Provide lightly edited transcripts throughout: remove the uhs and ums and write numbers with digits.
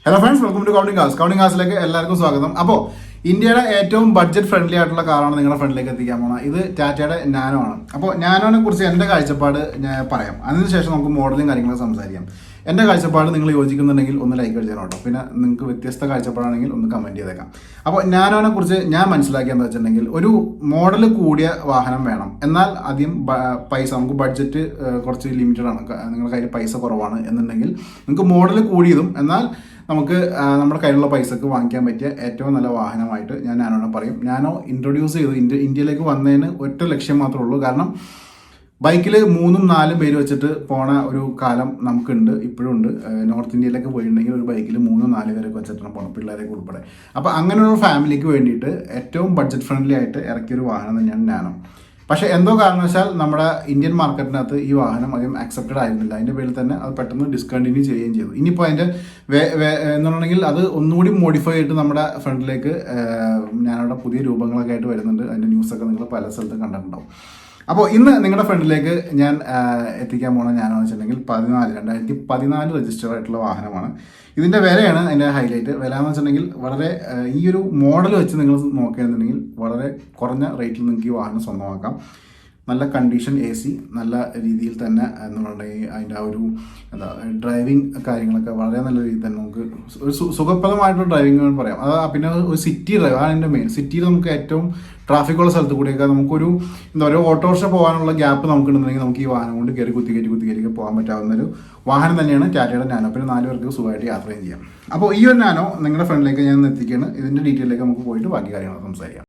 Hello friends, welcome to counting cars. Counting കാസിലേക്ക് എല്ലാവർക്കും സ്വാഗതം. അപ്പോൾ ഇന്ത്യയുടെ ഏറ്റവും ബഡ്ജറ്റ് ഫ്രണ്ട്ലി ആയിട്ടുള്ള കാറാണ് നിങ്ങളുടെ ഫ്രണ്ടിലേക്ക് എത്തിക്കാൻ പോകുന്നത്. ഇത് ടാറ്റയുടെ നാനോ ആണ്. അപ്പോൾ നാനോനെ കുറിച്ച് എൻ്റെ കാഴ്ചപ്പാട് ഞാൻ പറയാം. അതിനുശേഷം നമുക്ക് മോഡലും കാര്യങ്ങളൊക്കെ സംസാരിക്കാം. എൻ്റെ കാഴ്ചപ്പാട് നിങ്ങൾ യോജിക്കുന്നുണ്ടെങ്കിൽ ഒന്ന് ലൈക്ക് അടിച്ചാൽ കേട്ടോ. പിന്നെ നിങ്ങൾക്ക് വ്യത്യസ്ത കാഴ്ചപ്പാടാണെങ്കിൽ ഒന്ന് കമൻറ്റ് ചെയ്തേക്കാം. അപ്പോൾ നാനോനെ കുറിച്ച് ഞാൻ മനസ്സിലാക്കിയെന്ന് വെച്ചിട്ടുണ്ടെങ്കിൽ ഒരു മോഡൽ കൂടിയ വാഹനം വേണം. എന്നാൽ ആദ്യം പൈസ നമുക്ക് ബഡ്ജറ്റ് കുറച്ച് ലിമിറ്റഡ് ആണ്, നിങ്ങളുടെ കയ്യിൽ പൈസ കുറവാണ് എന്നുണ്ടെങ്കിൽ നിങ്ങൾക്ക് മോഡൽ കൂടിയതും എന്നാൽ നമുക്ക് നമ്മുടെ കയ്യിലുള്ള പൈസക്ക് വാങ്ങിക്കാൻ പറ്റിയ ഏറ്റവും നല്ല വാഹനമായിട്ട് ഞാൻ നാനോനെ പറയും. നാനോ ഇൻട്രൊഡ്യൂസ് ചെയ്തു ഇന്ത്യയിലേക്ക് വന്നതിന് ഒറ്റ ലക്ഷ്യം മാത്രമേ ഉള്ളൂ. കാരണം ബൈക്കിൽ 3-4 പേര് വെച്ചിട്ട് പോണ ഒരു കാലം നമുക്കുണ്ട്, ഇപ്പോഴും ഉണ്ട്. നോർത്ത് ഇന്ത്യയിലൊക്കെ പോയിട്ടുണ്ടെങ്കിൽ ഒരു ബൈക്കിൽ 3-4 പേരൊക്കെ വെച്ചിട്ടാണ് പോകണം, പിള്ളേരൊക്കെ ഉൾപ്പെടെ. അപ്പോൾ അങ്ങനെയുള്ള ഫാമിലിക്ക് വേണ്ടിയിട്ട് ഏറ്റവും ബഡ്ജറ്റ് ഫ്രണ്ട്ലി ആയിട്ട് ഇറക്കിയൊരു വാഹനം തന്നെയാണ് നാനോ. പക്ഷേ എന്തോ കാരണവശാൽ നമ്മുടെ ഇന്ത്യൻ മാർക്കറ്റിനകത്ത് ഈ വാഹനം അധികം അക്സെപ്റ്റഡ് ആയിരുന്നില്ല. അതിൻ്റെ പേരിൽ തന്നെ അത് പെട്ടെന്ന് ഡിസ്കണ്ടിന്യൂ ചെയ്യുകയും ചെയ്തു. ഇനിയിപ്പോൾ അതിൻ്റെ എന്നുണ്ടെങ്കിൽ അത് ഒന്നുകൂടി മോഡിഫൈ ആയിട്ട് നമ്മുടെ ഫ്രണ്ടിലേക്ക് ഞാനവിടെ പുതിയ രൂപങ്ങളൊക്കെ ആയിട്ട് വരുന്നുണ്ട്. അതിൻ്റെ ന്യൂസൊക്കെ നിങ്ങൾ പല സ്ഥലത്തും കണ്ടിട്ടുണ്ടാവും. അപ്പോൾ ഇന്ന് നിങ്ങളുടെ ഫ്രണ്ടിലേക്ക് ഞാൻ എത്തിക്കാൻ പോകുന്ന ഞാനെന്ന് വെച്ചിട്ടുണ്ടെങ്കിൽ 2014 രജിസ്റ്റർ ആയിട്ടുള്ള വാഹനമാണ്. ഇതിൻ്റെ വിലയാണ് അതിൻ്റെ ഹൈലൈറ്റ്. വില എന്ന് വെച്ചിട്ടുണ്ടെങ്കിൽ വളരെ ഈ ഒരു മോഡൽ വെച്ച് നിങ്ങൾ നോക്കുകയാണെന്നുണ്ടെങ്കിൽ വളരെ കുറഞ്ഞ റേറ്റിൽ നിങ്ങൾക്ക് ഈ വാഹനം സ്വന്തമാക്കാം. നല്ല കണ്ടീഷൻ AC, നല്ല രീതിയിൽ തന്നെ എന്ന് പറഞ്ഞിട്ടുണ്ടെങ്കിൽ അതിൻ്റെ ആ ഒരു എന്താ ഡ്രൈവിംഗ് കാര്യങ്ങളൊക്കെ വളരെ നല്ല രീതിയിൽ തന്നെ നമുക്ക് ഒരു സുഖപ്രദമായിട്ടുള്ള ഡ്രൈവിംഗ് എന്ന് പറയാം. പിന്നെ ഒരു സിറ്റി ഡ്രൈവ് ആണ് എൻ്റെ മെയിൻ. സിറ്റിയിൽ നമുക്ക് ഏറ്റവും ട്രാഫിക്കുള്ള സ്ഥലത്ത് കൂടിയൊക്കെ നമുക്കൊരു എന്താ പറയുക ഓട്ടോറിക്ഷ പോകാനുള്ള ഗ്യാപ്പ് നമുക്കുണ്ടെന്നുണ്ടെങ്കിൽ നമുക്ക് ഈ വാഹനം കൊണ്ട് കുത്തി കയറ്റി പോകാൻ പറ്റാവുന്ന ഒരു വാഹനം തന്നെയാണ് ടാറ്റയുടെ നാനോ. പിന്നെ 4 പേർക്ക് സുഖമായിട്ട് യാത്രയും ചെയ്യാം. അപ്പോൾ ഈ ഒരു നാനോ നിങ്ങളുടെ ഫ്രണ്ടിലേക്ക് ഞാൻ എത്തിക്കുകയാണ്. ഇതിൻ്റെ ഡീറ്റെയിലേക്ക് നമുക്ക് പോയിട്ട് ബാക്കി കാര്യങ്ങൾ സംസാരിക്കാം.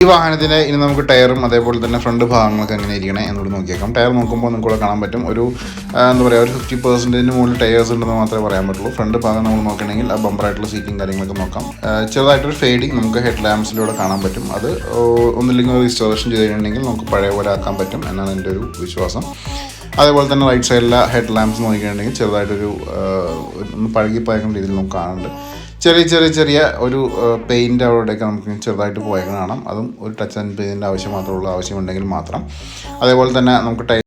ഈ വാഹനത്തിൻ്റെ ഇനി നമുക്ക് ടയറും അതേപോലെ തന്നെ ഫ്രണ്ട് ഭാഗങ്ങളൊക്കെ എങ്ങനെ ഇരിക്കണേ എന്നോട് നോക്കിയേക്കാം. ടയർ നോക്കുമ്പോൾ നിങ്ങൾക്ക് ഇവിടെ കാണാൻ പറ്റും ഒരു എന്താ പറയുക ഒരു 50% മുകളിൽ ടയേഴ്സ് ഉണ്ടെന്ന് മാത്രമേ പറയാൻ പറ്റുള്ളൂ. ഫ്രണ്ട് ഭാഗം നമ്മൾ നോക്കണമെങ്കിൽ ആ ബമ്പറായിട്ടുള്ള സീറ്റിംഗ് കാര്യങ്ങളൊക്കെ നോക്കാം. ചെറുതായിട്ടൊരു ഫേഡിങ് നമുക്ക് ഹെഡ് ലാമ്പ്സിലൂടെ കാണാൻ പറ്റും. അത് ഒന്നില്ലെങ്കിൽ റിസ്റ്റോറേഷൻ ചെയ്തിട്ടുണ്ടെങ്കിൽ നമുക്ക് പഴയ പോലെ ആക്കാൻ പറ്റും എന്നാണ് എൻ്റെ ഒരു വിശ്വാസം. അതേപോലെ തന്നെ റൈറ്റ് സൈഡിലെ ഹെഡ് ലാമ്പ്സ് നോക്കിയിട്ടുണ്ടെങ്കിൽ ചെറുതായിട്ടൊരു ഒന്ന് പഴകിപ്പോയേക്കുന്ന രീതിയിൽ നമുക്ക് കാണുന്നുണ്ട്. ചെറിയ ഒരു പെയിൻ്റ് അവിടെയൊക്കെ നമുക്ക് ചെറുതായിട്ട് പോയേക്കണം കാണാം. അതും ഒരു ടച്ച് ആൻഡ് പെയിൻ്റിൻ്റെ ആവശ്യം മാത്രമേ ഉള്ളൂ, ആവശ്യമുണ്ടെങ്കിൽ മാത്രം. അതേപോലെ തന്നെ നമുക്ക്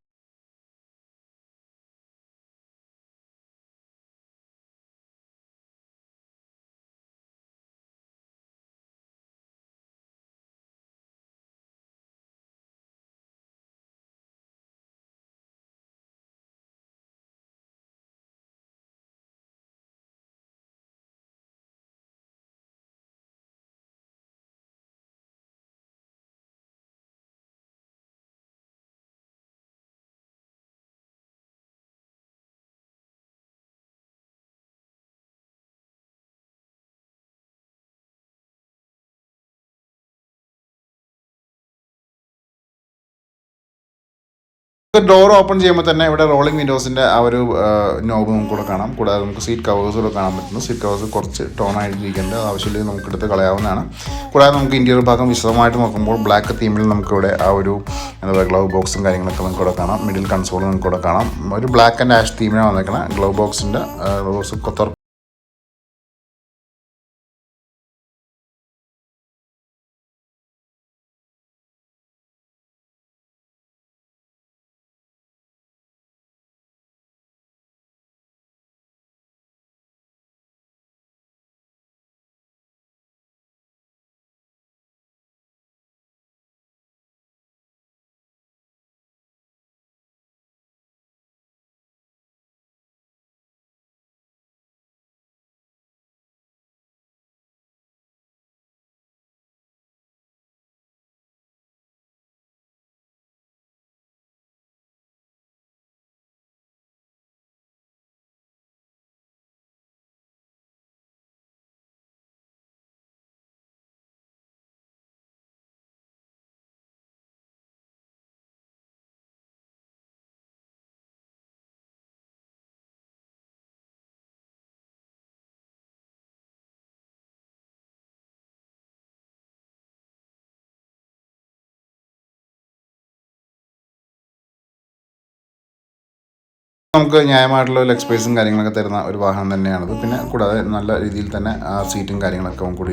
ഡോർ ഓപ്പൺ ചെയ്യുമ്പോൾ തന്നെ ഇവിടെ റോളിംഗ് വിൻഡോസിൻ്റെ ആ ഒരു നോബ് നമുക്ക് കൂടെ കാണാം. കൂടാതെ നമുക്ക് സീറ്റ് കവേഴ്സ് കൂടെ കാണാൻ പറ്റുന്നു. സീറ്റ് കവേഴ്സ് കുറച്ച് ടോൺ ആയിട്ടിരിക്കേണ്ടത് ആവശ്യമില്ലെങ്കിൽ നമുക്ക് എടുത്ത് കളയാവുന്നതാണ്. കൂടാതെ നമുക്ക് ഇൻറ്റീരിയർ ഭാഗം വിശദമായിട്ട് നോക്കുമ്പോൾ ബ്ലാക്ക് തീമിൽ നമുക്കിവിടെ ആ ഒരു എന്താ പറയുക ഗ്ലൗ ബോക്സും കാര്യങ്ങളൊക്കെ നമുക്കിവിടെ കാണാം. മിഡിൽ കൺസോളും നമുക്കിവിടെ കാണാം. ഒരു ബ്ലാക്ക് ആൻഡ് ആഷ് തീമിനാണ് വന്നേക്കുന്നത്. ഗ്ലൗ ബോക്സിൻ്റെ നമുക്ക് ന്യായമായിട്ടുള്ള ലെഗ് സ്പേസും കാര്യങ്ങളൊക്കെ തരുന്ന ഒരു വാഹനം തന്നെയാണത്. പിന്നെ കൂടാതെ നല്ല രീതിയിൽ തന്നെ സീറ്റും കാര്യങ്ങളൊക്കെ കൂടി.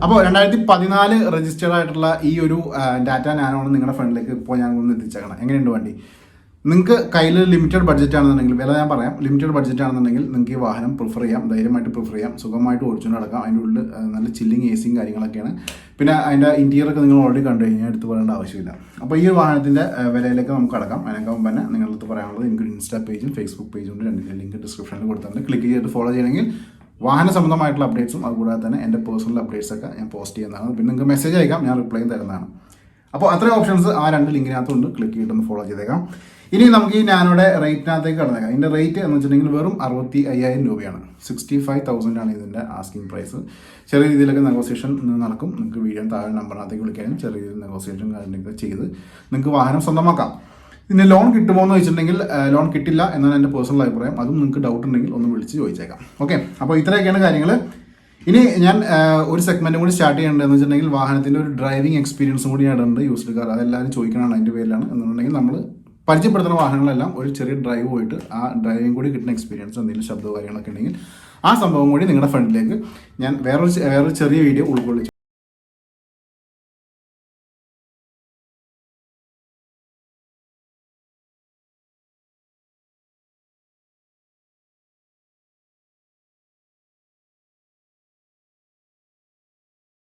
അപ്പോൾ 2014 രജിസ്റ്റേർഡ് ആയിട്ടുള്ള ഈ ഒരു ടാറ്റ നാനോണ് നിങ്ങളുടെ ഫ്രണ്ടിലേക്ക് ഇപ്പോൾ ഞാൻ ഒന്ന് എത്തിച്ചേക്കണം. എങ്ങനെയുണ്ട് വണ്ടി? നിങ്ങൾക്ക് കയ്യിൽ ലിമിറ്റഡ് ബഡ്ജറ്റ് ആണെന്നുണ്ടെങ്കിൽ, വില ഞാൻ പറയാം, ലിമിറ്റഡ് ബഡ്ജറ്റ് ആണെന്നുണ്ടെങ്കിൽ നിങ്ങൾക്ക് ഈ വാഹനം പ്രിഫർ ചെയ്യാം, ധൈര്യമായിട്ട് പ്രിഫർ ചെയ്യാം, സുഖമായിട്ട് ഓടിച്ചുകൊണ്ട് നടക്കാം. അതിൻ്റെ ഉള്ളിൽ നല്ല ചില്ലിങ് എസിയും കാര്യങ്ങളൊക്കെയാണ്. പിന്നെ അതിൻ്റെ ഇൻറ്റീരിയറൊക്കെ നിങ്ങൾ ഓൾറെഡി കണ്ടു കഴിഞ്ഞാൽ എടുത്ത് പറയേണ്ട ആവശ്യമില്ല. അപ്പോൾ ഈ വാഹനത്തിൻ്റെ വിലയിലേക്ക് നമുക്ക് അടക്കാം. അതിനൊക്കെ മുമ്പ് തന്നെ നിങ്ങളടുത്ത് പറയാനുള്ളത്, എനിക്കൊരു ഇൻസ്റ്റാ പേജും ഫേസ്ബുക്ക് പേജും ഉണ്ട്. രണ്ടിൻ്റെ ലിങ്ക് ഡിസ്ക്രിപ്ഷനിൽ കൊടുത്തിട്ടുണ്ട്. ക്ലിക്ക് ചെയ്തിട്ട് ഫോളോ ചെയ്യണമെങ്കിൽ വാഹന സംബന്ധമായിട്ടുള്ള അപ്ഡേറ്റ്സും അതുകൂടാതെ തന്നെ എൻ്റെ പേഴ്സണൽ അപ്ഡേറ്റ്സൊക്കെ ഞാൻ പോസ്റ്റ് ചെയ്യുന്നതാണ്. പിന്നെ നിങ്ങൾക്ക് മെസ്സേജ് അയക്കാം, ഞാൻ റിപ്ലൈ തരുന്നതാണ്. അപ്പോൾ അത്രയും ഓപ്ഷൻസ് ആ 2 ലിങ്കിനകത്തുണ്ട്. ക്ലിക്ക് ചെയ്തിട്ടൊന്ന് ഫോളോ ചെയ്തേക്കാം. ഇനി നമുക്ക് ഈ നാനോയുടെ റേറ്റിനകത്തേക്ക് കടന്നേക്കാം. ഇതിൻ്റെ റേറ്റ് എന്ന് വെച്ചിട്ടുണ്ടെങ്കിൽ വെറും 65,000 രൂപയാണ്. 65,000 ആണ് ഇതിൻ്റെ ആസ്കിംഗ് പ്രൈസ്. ചെറിയ രീതിയിലൊക്കെ നെഗോസിയേഷൻ നടക്കും. നിങ്ങൾക്ക് വീഡിയോ താഴെ നമ്പറിനകത്തേക്ക് വിളിക്കാനും ചെറിയ രീതിയിൽ നെഗോസിയേഷൻ കാര്യങ്ങളൊക്കെ ചെയ്ത് നിങ്ങൾക്ക് വാഹനം സ്വന്തമാക്കാം. ഇതിന് ലോൺ കിട്ടുമോ എന്ന് വെച്ചിട്ടുണ്ടെങ്കിൽ ലോൺ കിട്ടില്ല എന്നാണ് എൻ്റെ പേഴ്സണൽ അഭിപ്രായം. അതും നിങ്ങൾക്ക് ഡൗട്ട് ഉണ്ടെങ്കിൽ ഒന്ന് വിളിച്ച് ചോദിച്ചേക്കാം. ഓക്കെ, അപ്പോൾ ഇത്രയൊക്കെയാണ് കാര്യങ്ങൾ. ഇനി ഞാൻ ഒരു സെഗ്മെൻറ്റും കൂടി സ്റ്റാർട്ട് ചെയ്യേണ്ടതെന്ന് വെച്ചിട്ടുണ്ടെങ്കിൽ വാഹനത്തിൻ്റെ ഒരു ഡ്രൈവിംഗ് എക്സ്പീരിയൻസും കൂടി ഇടുന്നുണ്ട്. യൂസ്ഡ് കാർ അതെല്ലാവരും ചോദിക്കണമാണ്, അതിൻ്റെ പേരിലാണ്. എന്നുണ്ടെങ്കിൽ നമ്മൾ പരിചയപ്പെടുത്തുന്ന വാഹനങ്ങളെല്ലാം ഒരു ചെറിയ ഡ്രൈവ് പോയിട്ട് ആ ഡ്രൈവിംഗ് കൂടി കിട്ടുന്ന എക്സ്പീരിയൻസ്, എന്തെങ്കിലും ശബ്ദവും കാര്യങ്ങളൊക്കെ ഉണ്ടെങ്കിൽ ആ സംഭവം കൂടി നിങ്ങളുടെ ഫ്രണ്ടിലേക്ക് ഞാൻ വേറൊരു ചെറിയ വീഡിയോ ഉൾക്കൊള്ളിച്ചു